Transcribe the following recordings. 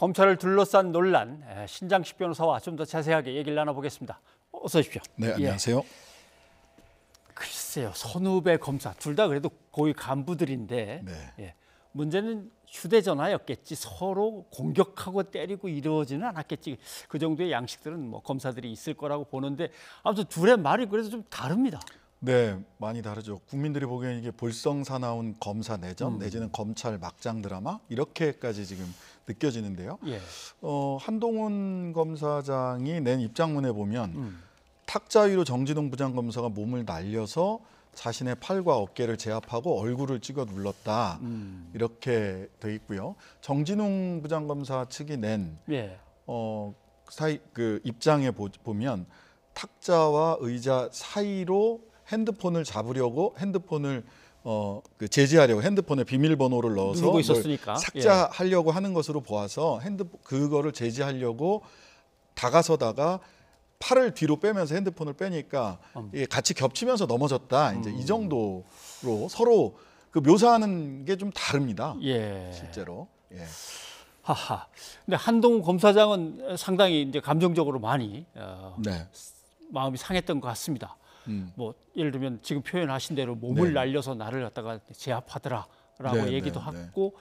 검찰을 둘러싼 논란, 신장식 변호사와 좀 더 자세하게 얘기를 나눠보겠습니다. 어서 오십시오. 네, 안녕하세요. 예. 글쎄요, 선후배 검사 둘 다 그래도 고위 간부들인데 네. 예. 문제는 휴대전화였겠지 서로 공격하고 때리고 이러지는 않았겠지. 그 정도의 양식들은 뭐 검사들이 있을 거라고 보는데 아무튼 둘의 말이 그래도 좀 다릅니다. 네, 많이 다르죠. 국민들이 보기에는 이게 볼썽사나운 검사 내전 내지는 검찰 막장 드라마 이렇게까지 지금 느껴지는데요. 예. 한동훈 검사장이 낸 입장문에 보면 탁자 위로 정진웅 부장검사가 몸을 날려서 자신의 팔과 어깨를 제압하고 얼굴을 찍어 눌렀다. 이렇게 돼 있고요. 정진웅 부장검사 측이 낸 예. 그 입장에 보면 탁자와 의자 사이로 핸드폰을 잡으려고 핸드폰을 제지하려고 핸드폰에 비밀번호를 넣어서 누르고 있었으니까 삭제하려고 하는 것으로 보아서 그거를 제지하려고 다가서다가 팔을 뒤로 빼면서 핸드폰을 빼니까 이게 같이 겹치면서 넘어졌다. 이제 이 정도로 서로 그 묘사하는 게 좀 다릅니다. 예. 실제로. 예. 하하. 근데 한동훈 검사장은 상당히 이제 감정적으로 많이 네. 마음이 상했던 것 같습니다. 뭐 예를 들면 지금 표현하신 대로 몸을 네. 날려서 나를 갖다가 제압하더라라고 네, 얘기도 네, 하고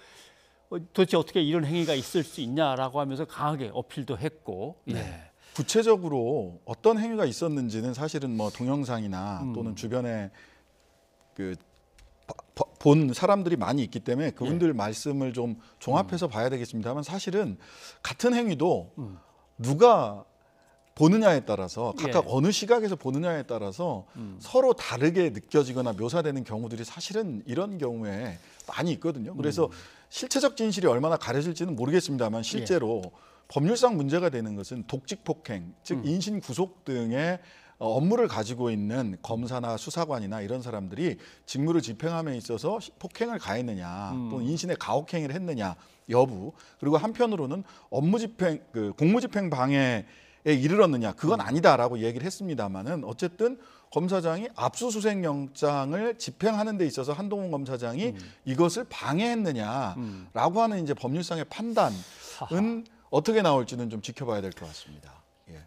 도대체 어떻게 이런 행위가 있을 수 있냐라고 하면서 강하게 어필도 했고. 네. 예. 구체적으로 어떤 행위가 있었는지는 사실은 뭐 동영상이나 또는 주변에 그 본 사람들이 많이 있기 때문에 그분들 말씀을 좀 종합해서 봐야 되겠습니다만 사실은 같은 행위도 누가 보느냐에 따라서 각각 어느 시각에서 보느냐에 따라서 서로 다르게 느껴지거나 묘사되는 경우들이 사실은 이런 경우에 많이 있거든요. 그래서 실체적 진실이 얼마나 가려질지는 모르겠습니다만 실제로 법률상 문제가 되는 것은 독직 폭행, 즉 인신 구속 등의 업무를 가지고 있는 검사나 수사관이나 이런 사람들이 직무를 집행함에 있어서 폭행을 가했느냐 또는 인신의 가혹행위를 했느냐 여부, 그리고 한편으로는 공무집행 방해에 이르렀느냐, 그건 아니다라고 얘기를 했습니다만은 어쨌든 검사장이 압수수색 영장을 집행하는 데 있어서 한동훈 검사장이 이것을 방해했느냐라고 하는 이제 법률상의 판단은 어떻게 나올지는 좀 지켜봐야 될 것 같습니다. 예.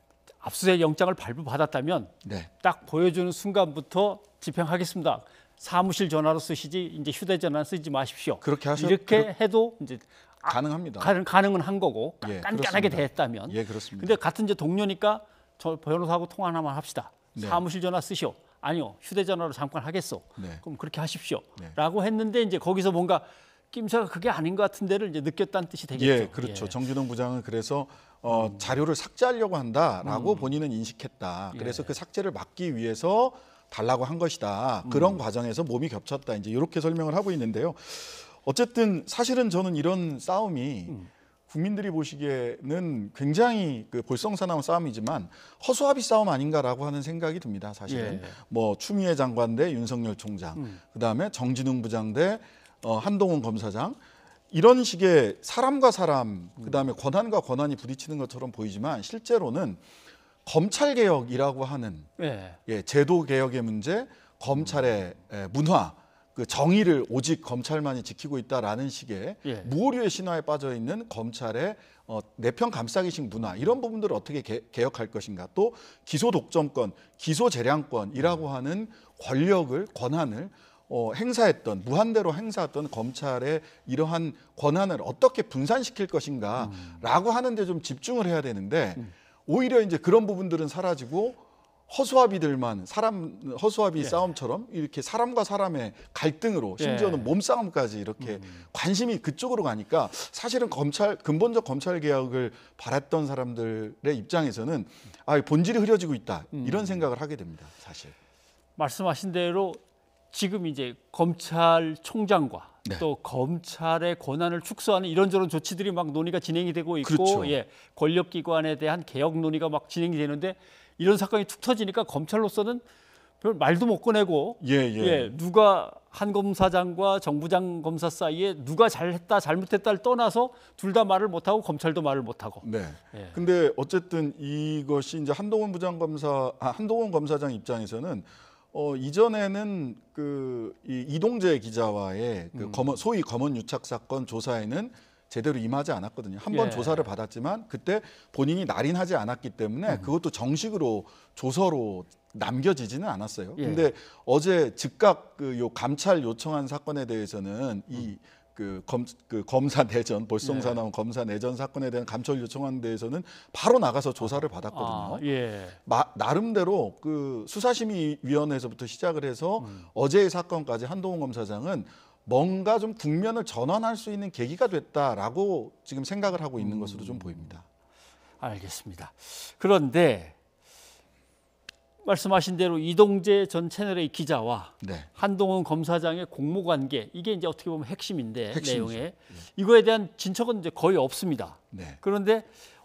압수수색 영장을 발부받았다면 네. 딱 보여주는 순간부터 집행하겠습니다. 사무실 전화로 쓰시지 이제 휴대전화 쓰지 마십시오. 그렇게 이렇게 해도 이제 가능합니다. 가능은 한 거고 예, 깐깐하게 그렇습니다. 됐다면. 예, 그렇습니다. 근데 같은 이제 동료니까 저 변호사하고 통화 하나만 합시다. 네. 사무실 전화 쓰시오. 아니요, 휴대전화로 잠깐 하겠소. 네. 그럼 그렇게 하십시오. 네. 라고 했는데 이제 거기서 뭔가 낌새가 그게 아닌 것 같은 데를 이제 느꼈다는 뜻이 되겠죠. 예, 그렇죠. 정진웅 부장은 그래서 자료를 삭제하려고 한다라고 본인은 인식했다. 그래서 그 삭제를 막기 위해서 달라고 한 것이다. 그런 과정에서 몸이 겹쳤다. 이제 이렇게 설명을 하고 있는데요. 어쨌든 사실은 저는 이런 싸움이 국민들이 보시기에는 굉장히 그 볼썽사나운 싸움이지만 허수아비 싸움 아닌가라고 하는 생각이 듭니다. 사실은 예. 뭐 추미애 장관 대 윤석열 총장, 그다음에 정진웅 부장 대 한동훈 검사장, 이런 식의 사람과 사람, 그다음에 권한과 권한이 부딪히는 것처럼 보이지만 실제로는 검찰 개혁이라고 하는 제도 개혁의 문제, 검찰의 문화, 그 정의를 오직 검찰만이 지키고 있다라는 식의 무오류의 신화에 빠져 있는 검찰의 내편 감싸기식 문화, 이런 부분들을 어떻게 개혁할 것인가, 또 기소 독점권, 기소 재량권이라고 하는 권한을 행사했던, 무한대로 행사했던 검찰의 이러한 권한을 어떻게 분산시킬 것인가라고 하는데 좀 집중을 해야 되는데 오히려 이제 그런 부분들은 사라지고 허수아비들만 허수아비 싸움처럼 이렇게 사람과 사람의 갈등으로, 심지어는 몸싸움까지 이렇게 관심이 그쪽으로 가니까 사실은 근본적 검찰 개혁을 바랐던 사람들의 입장에서는 본질이 흐려지고 있다, 이런 생각을 하게 됩니다. 사실 말씀하신 대로 지금 이제 검찰총장과 또 검찰의 권한을 축소하는 이런저런 조치들이 막 논의가 진행이 되고 있고, 그렇죠. 권력기관에 대한 개혁 논의가 막 진행이 되는데 이런 사건이 툭 터지니까 검찰로서는 별 말도 못 꺼내고 누가 한 검사장과 정 부장 검사 사이에 누가 잘했다 잘못했다를 떠나서 둘 다 말을 못하고 검찰도 말을 못하고. 네. 근데 어쨌든 이것이 이제 한동훈 검사장 입장에서는 이전에는 이 이동재 기자와의 소위 검언 유착 사건 조사에는 제대로 임하지 않았거든요. 한 번 예. 조사를 받았지만 그때 본인이 날인하지 않았기 때문에 그것도 정식으로 조서로 남겨지지는 않았어요. 예. 근데 어제 즉각 요 감찰 요청한 사건에 대해서는 이 검사 내전 볼송사 네. 나온 검사 내전 사건에 대한 감찰 요청한 데에서는 바로 나가서 조사를 받았거든요. 예. 나름대로 그 수사심의위원회에서부터 시작을 해서 어제의 사건까지 한동훈 검사장은 뭔가 좀 국면을 전환할 수 있는 계기가 됐다라고 지금 생각을 하고 있는 것으로 좀 보입니다. 알겠습니다. 그런데 말씀하신 대로 이동재 전 채널A 기자와 네. 한동훈 검사장의 공모관계 이게 이제 어떻게 보면 핵심인데 핵심이죠. 내용에 이거에 대한 진척은 이제 거의 없습니다. 네. 그런데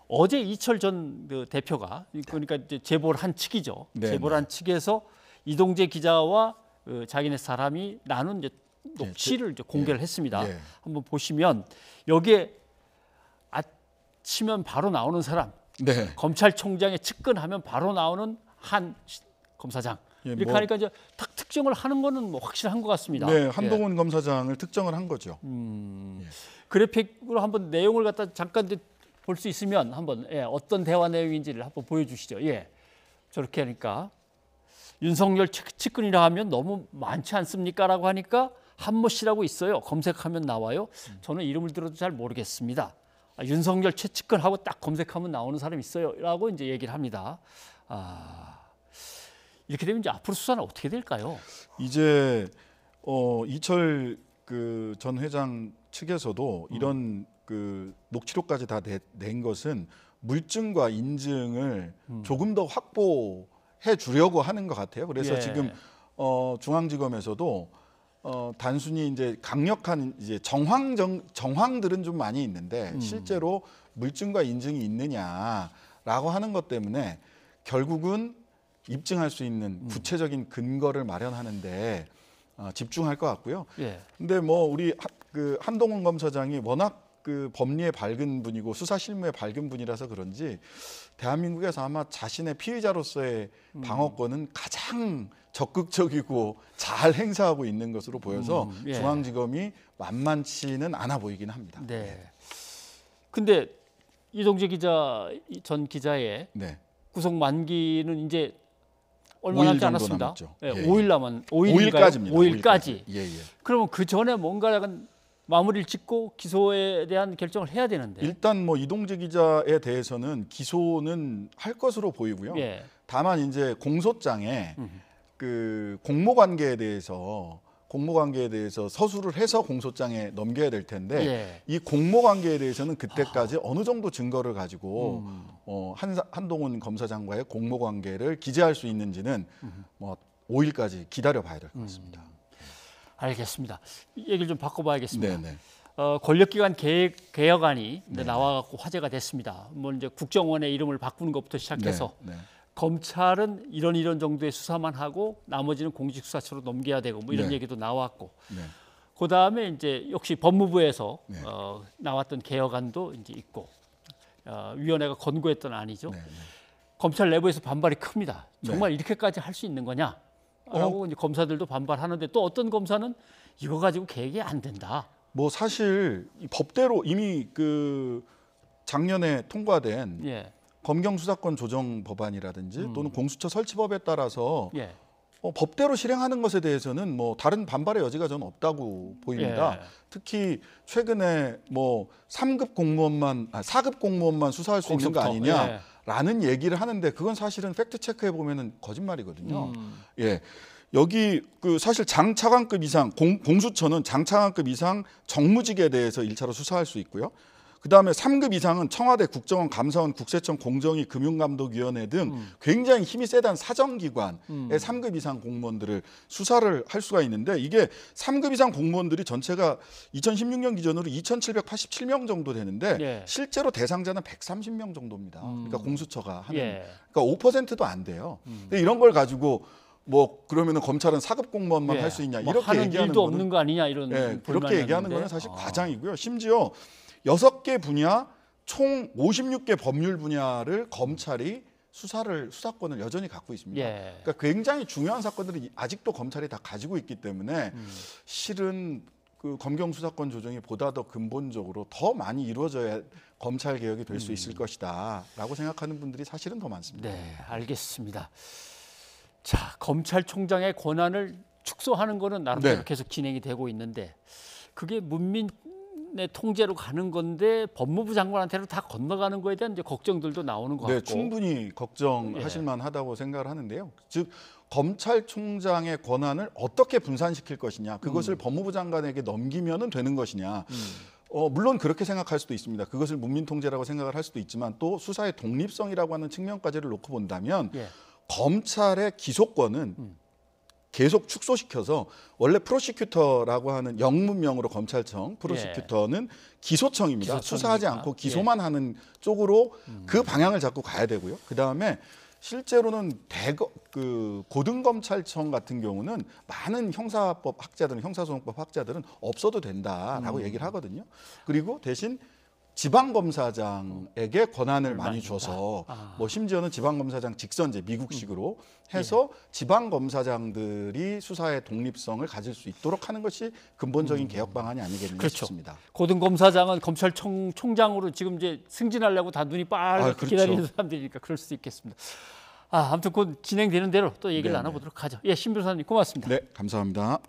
어제 이철 전 그 대표가 그러니까 이제 재벌 한 측이죠. 네, 재벌 네. 한 측에서 이동재 기자와 자기네 사람이 나눈 이제 녹취를 이제 공개를 했습니다. 예. 한번 보시면 여기에 아치면 바로 나오는 사람, 네. 검찰총장에 측근하면 바로 나오는 한 검사장. 예, 이렇게 뭐- 하니까 이제 딱 특정을 하는 거는 뭐 확실한 것 같습니다. 네, 한동훈 검사장을 특정을 한 거죠. 그래픽으로 한번 내용을 갖다 잠깐 볼 수 있으면 한번 어떤 대화 내용인지를 한번 보여주시죠. 예, 저렇게 하니까 윤석열 측근이라 하면 너무 많지 않습니까?라고 하니까 한모 씨라고 있어요. 검색하면 나와요. 저는 이름을 들어도 잘 모르겠습니다. 윤석열 최측근하고 딱 검색하면 나오는 사람 있어요.라고 이제 얘기를 합니다. 이렇게 되면 이제 앞으로 수사는 어떻게 될까요? 이제 이철 전 회장 측에서도 이런 녹취록까지 다 낸 것은 물증과 인증을 조금 더 확보해 주려고 하는 것 같아요. 그래서 예. 지금 중앙지검에서도 단순히 이제 강력한 이제 정황들은 좀 많이 있는데 실제로 물증과 인증이 있느냐라고 하는 것 때문에 결국은 입증할 수 있는 구체적인 근거를 마련하는데 집중할 것 같고요. 예. 근데 뭐 우리 한동훈 검사장이 워낙 법리에 밝은 분이고 수사 실무에 밝은 분이라서 그런지 대한민국에서 아마 자신의 피의자로서의 방어권은 가장 적극적이고 잘 행사하고 있는 것으로 보여서 예. 중앙지검이 만만치는 않아 보이긴 합니다. 네. 근데 이동재 전 기자의 네. 구속 만기는 이제 얼마 5일 남지 정도 않았습니다. 남았죠. 예, 예, 5일 남은 5일인가요? 5일까지입니다. 5일까지. 예, 예. 그러면 그 전에 뭔가 약간 마무리를 짓고 기소에 대한 결정을 해야 되는데. 일단 뭐 이동재 기자에 대해서는 기소는 할 것으로 보이고요. 예. 다만 이제 공소장에 공모관계에 대해서 서술을 해서 공소장에 넘겨야 될 텐데 예. 이 공모관계에 대해서는 그때까지 어느 정도 증거를 가지고 한동훈 검사장과의 공모관계를 기재할 수 있는지는 뭐 5일까지 기다려봐야 될 것 같습니다. 알겠습니다. 얘기를 좀 바꿔봐야겠습니다. 네네. 권력기관 개혁안이 나와갖고 화제가 됐습니다. 뭐 이제 국정원의 이름을 바꾸는 것부터 시작해서 네. 검찰은 이런 정도의 수사만 하고 나머지는 공직수사처로 넘겨야 되고 뭐 이런 네. 얘기도 나왔고 네. 그 다음에 이제 역시 법무부에서 네. 나왔던 개혁안도 이제 있고 위원회가 권고했던 안이죠. 네. 검찰 내부에서 반발이 큽니다. 정말 이렇게까지 할 수 있는 거냐? 라고 이제 검사들도 반발하는데 또 어떤 검사는 이거 가지고 개혁이 안 된다. 뭐 사실 이 법대로 이미 작년에 통과된 예. 검경수사권 조정 법안이라든지 또는 공수처 설치법에 따라서 예. 법대로 실행하는 것에 대해서는 뭐 다른 반발의 여지가 저는 없다고 보입니다. 예. 특히 최근에 뭐 4급 공무원만 수사할 수 있는 거 공수처. 아니냐라는 얘기를 하는데 그건 사실은 팩트 체크해 보면은 거짓말이거든요. 예. 여기 사실 장차관급 이상 공수처는 장차관급 이상 정무직에 대해서 1차로 수사할 수 있고요. 그다음에 3급 이상은 청와대, 국정원, 감사원, 국세청, 공정위, 금융감독위원회 등 굉장히 힘이 세단 사정기관의 3급 이상 공무원들을 수사를 할 수가 있는데 이게 3급 이상 공무원들이 전체가 2016년 기준으로 2,787명 정도 되는데 예. 실제로 대상자는 130명 정도입니다. 그러니까 공수처가 하는 예. 그러니까 5%도 안 돼요. 근데 이런 걸 가지고 뭐 그러면은 검찰은 4급 공무원만 예. 할 수 있냐 뭐 이렇게 하는 얘기하는 일도 거는 없는 거 아니냐 이런 그렇게 얘기하는 거는 사실 과장이고요. 심지어 6개 분야 총 56개 법률 분야를 검찰이 수사권을 여전히 갖고 있습니다. 예. 그러니까 굉장히 중요한 사건들이 아직도 검찰이 다 가지고 있기 때문에 실은 그 검경 수사권 조정이 보다 더 근본적으로 더 많이 이루어져야 검찰 개혁이 될 수 있을 것이다라고 생각하는 분들이 사실은 더 많습니다. 네, 알겠습니다. 자, 검찰총장의 권한을 축소하는 거는 나름대로 네. 계속 진행이 되고 있는데 그게 문민의 통제로 가는 건데 법무부 장관한테로 다 건너가는 거에 대한 이제 걱정들도 나오는 것 네, 같고. 충분히 걱정하실 만하다고 생각을 하는데요. 즉 검찰총장의 권한을 어떻게 분산시킬 것이냐, 그것을 법무부 장관에게 넘기면은 되는 것이냐. 물론 그렇게 생각할 수도 있습니다. 그것을 문민 통제라고 생각을 할 수도 있지만 또 수사의 독립성이라고 하는 측면까지를 놓고 본다면 예. 검찰의 기소권은 계속 축소시켜서 원래 프로시큐터라고 하는 영문명으로 검찰청 프로시큐터는 기소청입니다. 기소청이니까. 수사하지 않고 기소만 하는 쪽으로 그 방향을 잡고 가야 되고요. 그 다음에 실제로는 고등검찰청 같은 경우는 많은 형사법 학자들은 형사소송법 학자들은 없어도 된다라고 얘기를 하거든요. 그리고 대신 지방검사장에게 권한을 많이 줘서 뭐 심지어는 지방검사장 직선제 미국식으로 해서 지방검사장들이 수사의 독립성을 가질 수 있도록 하는 것이 근본적인 개혁 방안이 아니겠는가 그렇죠. 싶습니다. 고등검사장은 검찰총장으로 지금 이제 승진하려고 다 눈이 빨갛게 그렇죠. 기다리는 사람들이니까 그럴 수도 있겠습니다. 아무튼 곧 진행되는 대로 또 얘기를 네네. 나눠보도록 하죠. 예, 신 변호사님 고맙습니다. 네, 감사합니다.